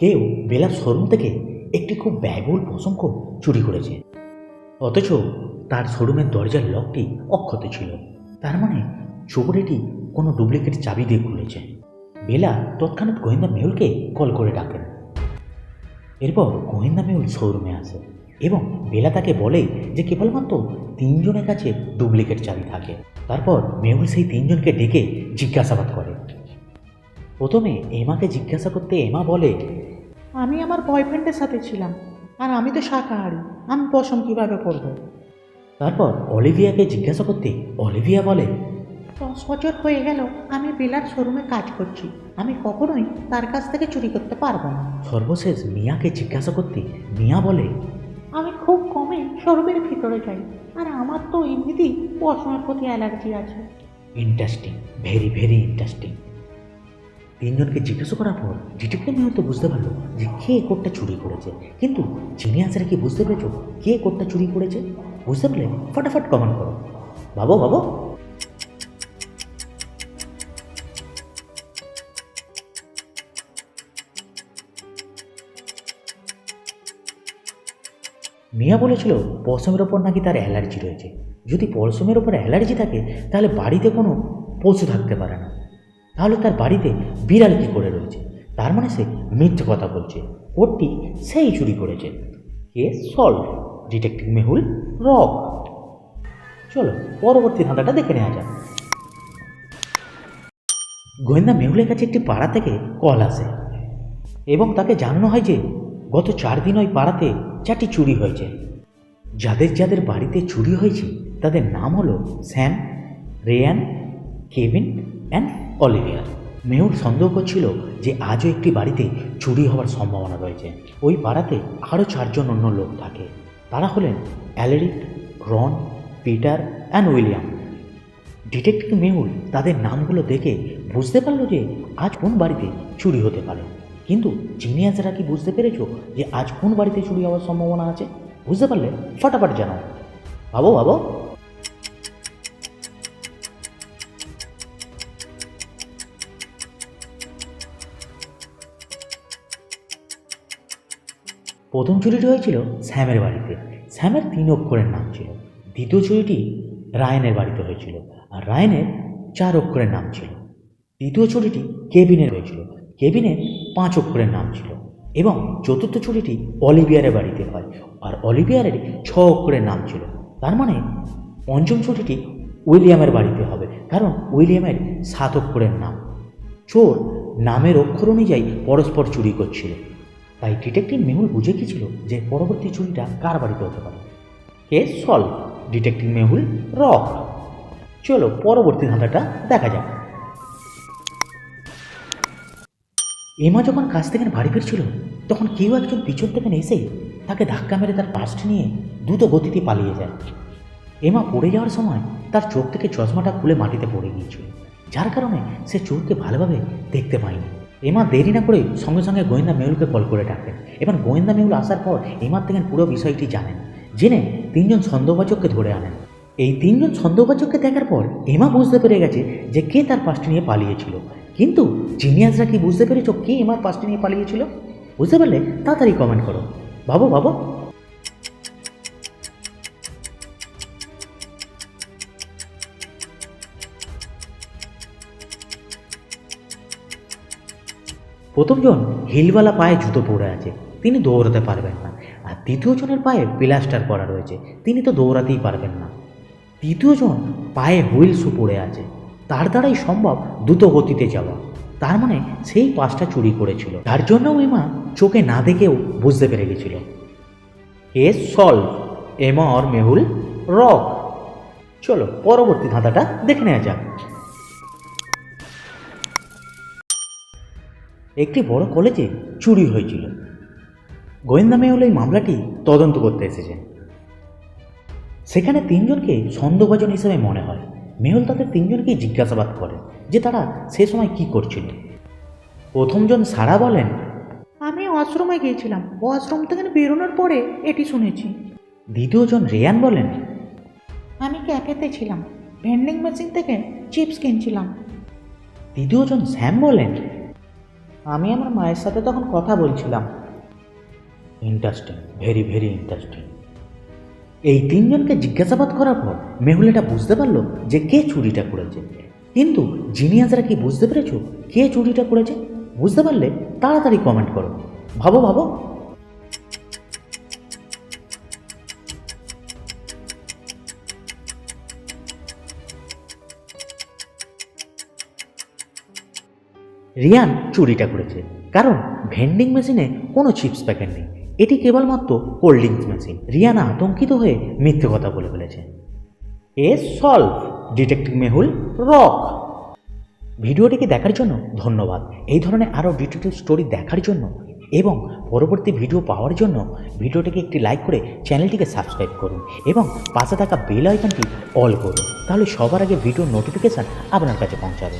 কেউ বেলার শোরুম থেকে একটি খুব ব্যয়বহুল পশম কোট চুরি করেছে, অথচ তার শোরুমের দরজার লকটি অক্ষত ছিল। তার মানে চোর এটি কোনো ডুপ্লিকেট চাবি দিয়ে খুলেছে। বেলা তৎক্ষণাৎ গোয়েন্দা মেহুলকে কল করে ডাকেন। এরপর গোয়েন্দা মেহুল শোরুমে আসে এবং বেলা তাকে বলে যে কেবলমাত্র 3 জনের কাছে ডুপ্লিকেট চাবি থাকে। তারপর মেহুল সেই 3 জনকে ডেকে জিজ্ঞাসাবাদ করে। প্রথমে এমাকে জিজ্ঞাসা করতে এমা বলে, আমি আমার বয়ফ্রেন্ডের সাথে ছিলাম, আর আমি তো শাকাহারি, আমি পশম কীভাবে করবো? তারপর অলিভিয়াকে জিজ্ঞাসা করতে অলিভিয়া বলে, 10 বছর হয়ে গেল আমি বেলার শোরুমে কাজ করছি, আমি কখনোই তার কাছ থেকে চুরি করতে পারবো না। সর্বশেষ মিয়াকে জিজ্ঞাসা করতে মিয়া বলে, আমি খুব কমই শোরুমের ভিতরে যাই, আর আমার তো এমনিতেই পশমের প্রতি অ্যালার্জি আছে। Interesting, very very interesting. 3 জনকে জিজ্ঞাসা করার পর ডিটেকটিভ মেহুল তো বুঝতে পারলো যে কে কোটটা চুরি করেছে, কিন্তু জিনিয়াসরা কি বুঝতে পেরেছো কে কোটটা চুরি করেছে? বুঝতে পারলে ফটাফট কমেন্ট করো। ভাবো ভাবো। মিয়া বলেছিল পশমের ওপর নাকি তার অ্যালার্জি রয়েছে। যদি পশমের ওপর অ্যালার্জি থাকে তাহলে বাড়িতে কোনো পশু থাকতে পারে না, তাহলে তার বাড়িতে বিড়াল কী করে রয়েছে? তার মানে সে মিথ্যে কথা বলছে, কোটটি সেই চুরি করেছে। Case solve, detective Mehul rock. চলো পরবর্তী ধাঁধাটা দেখে নেওয়া যাক। গোয়েন্দা মেহুলের কাছে একটি পাড়া থেকে কল আসে এবং তাকে জানানো হয় যে গত 4 দিন ওই পাড়াতে 4টি চুরি হয়েছে। যাদের যাদের বাড়িতে চুরি হয়েছে তাদের নাম হলো Sam, Ryan, Kevin and Olivier. Mehul সন্দেহ করছিল যে আজও একটি বাড়িতে চুরি হওয়ার সম্ভাবনা রয়েছে। ওই পাড়াতে আরও 4 জন অন্য লোক থাকে। তারা হলেন Alaric, Ron, Peter and William. Detective Mehul তাদের নামগুলো দেখে বুঝতে পারলো যে আজ কোন বাড়িতে চুরি হতে পারে, কিন্তু জিনিয়াসরা কি বুঝতে পেরেছো যে আজ কোন বাড়িতে চুরি হওয়ার সম্ভাবনা আছে? বুঝতে পারলে ফটাফট জানাও। ভাবো ভাবো। প্রথম চুরিটি হয়েছিল স্যামের বাড়িতে। স্যামের 3 অক্ষরের নাম ছিল। দ্বিতীয় চুরিটি রায়ানের বাড়িতে হয়েছিল, আর রায়ানের 4 অক্ষরের নাম ছিল। তৃতীয় চুরিটি কেভিনের হয়েছিল। কেভিনের 5 অক্ষরের নাম ছিল। এবং চতুর্থ চুরিটি অলিভিয়ারের বাড়িতে হয়, আর অলিভিয়ারের 6 অক্ষরের নাম ছিল। তার মানে পঞ্চম চুরিটি উইলিয়ামের বাড়িতে হবে, কারণ উইলিয়ামের 7 অক্ষরের নাম। চোর নামের অক্ষর অনুযায়ী পরস্পর চুরি করছিল, তাই ডিটেকটিভ মেহুল বুঝে গিয়েছিল যে পরবর্তী চুরিটা কার বাড়িতে হতে পারে। Case solve, detective Mehul rock. চলো পরবর্তী ধাঁধাটা দেখা যাক। এমা যখন কাজ থেকে বাড়ি ফিরছিল তখন কেউ একজন পিছন থেকে এসে তাকে ধাক্কা মেরে তার পার্সটি নিয়ে দ্রুত গতিতে পালিয়ে যায়। এমা পড়ে যাওয়ার সময় তার চোখ থেকে চশমাটা খুলে মাটিতে পড়ে গিয়েছিল, যার কারণে সে চোরকে ভালোভাবে দেখতে পায়নি। এমা দেরি না করে সঙ্গে সঙ্গে গোয়েন্দা মেহুলকে কল করে ডাকেন। এবার গোয়েন্দা মেহুল আসার পর এমার থেকে পুরো বিষয়টি জানেন, জেনে 3 জন সন্দেহবাচককে ধরে আনেন। এই 3 জন সন্দেহবাচককে দেখার পর এমা বুঝতে পেরে গেছে যে কে তার পার্সটি নিয়ে পালিয়েছিল, কিন্তু জিনিয়াসরা কি বুঝতে পেরেছ কে এমার পার্সটি নিয়ে পালিয়েছিল? বুঝতে পারলে তাড়াতাড়ি কমেন্ট করো। ভাবো ভাবো। প্রথমজন হিলওয়ালা পায়ে জুতো পরে আছে, তিনি দৌড়াতে পারবেন না। আর দ্বিতীয় জনের পায়ে প্লাস্টার করা রয়েছে, তিনি তো দৌড়াতেই পারবেন না। তৃতীয় জন পায়ে হুইল শু পরে আছে, তার দ্বারাই সম্ভব দ্রুত গতিতে যাওয়া। তার মানে সেই পাসটা চুরি করেছিল, তার জন্য এমা চোখে না দেখেও বুঝতে পেরে গেছিল। কেস সলভ, এমা আর মেহুল রক। চলো পরবর্তী ধাঁধাটা দেখে নেওয়া যাক। একটি বড় কলেজে চুরি হয়েছিল। গোয়েন্দা মেহুল এই মামলাটি তদন্ত করতে এসেছেন। সেখানে 3 জনকে সন্দেহভাজন হিসেবে মনে হয়। মেহুল তাদের 3 জনকেই জিজ্ঞাসাবাদ করেন যে তারা সে সময় কি করছিল। প্রথমজন সারা বলেন, আমি ওয়াশরুমে গিয়েছিলাম, ওয়াশরুম থেকে বেরোনোর পরে এটি শুনেছি। দ্বিতীয়জন রেয়ান বলেন, আমি ক্যাফেতে ছিলাম, ভেন্ডিং মেশিন থেকে চিপস কিনছিলাম। তৃতীয়জন স্যাম বলেন, আমি আমার মায়ের সাথে তখন কথা বলছিলাম। Interesting, very very interesting. এই তিনজনকে জিজ্ঞাসাবাদ করার পর মেহুল এটা বুঝতে পারলো যে কে চুরিটা করেছে। কিন্তু জিনিয়াসরা কি বুঝতে পেরেছো কে চুরিটা করেছে? বুঝতে পারলে তাড়াতাড়ি কমেন্ট করো। ভাবো ভাবো। রিয়ান চুরিটা করেছে, কারণ ভেন্ডিং মেশিনে কোনো চিপস প্যাকেট নেই, এটি কেবলমাত্র কোল্ড ড্রিঙ্কস মেশিন। রিয়ান আতঙ্কিত হয়ে মিথ্যে কথা বলে ফেলেছে। Solve, detective Mehul rock. ভিডিওটিকে দেখার জন্য ধন্যবাদ। এই ধরনের আরও ডিটেকটিভ স্টোরি দেখার জন্য এবং পরবর্তী ভিডিও পাওয়ার জন্য ভিডিওটিকে একটি লাইক করে চ্যানেলটিকে সাবস্ক্রাইব করুন এবং পাশে থাকা বেল আইকনটি অল করুন, তাহলে সবার আগে ভিডিওর নোটিফিকেশান আপনার কাছে পৌঁছাবে।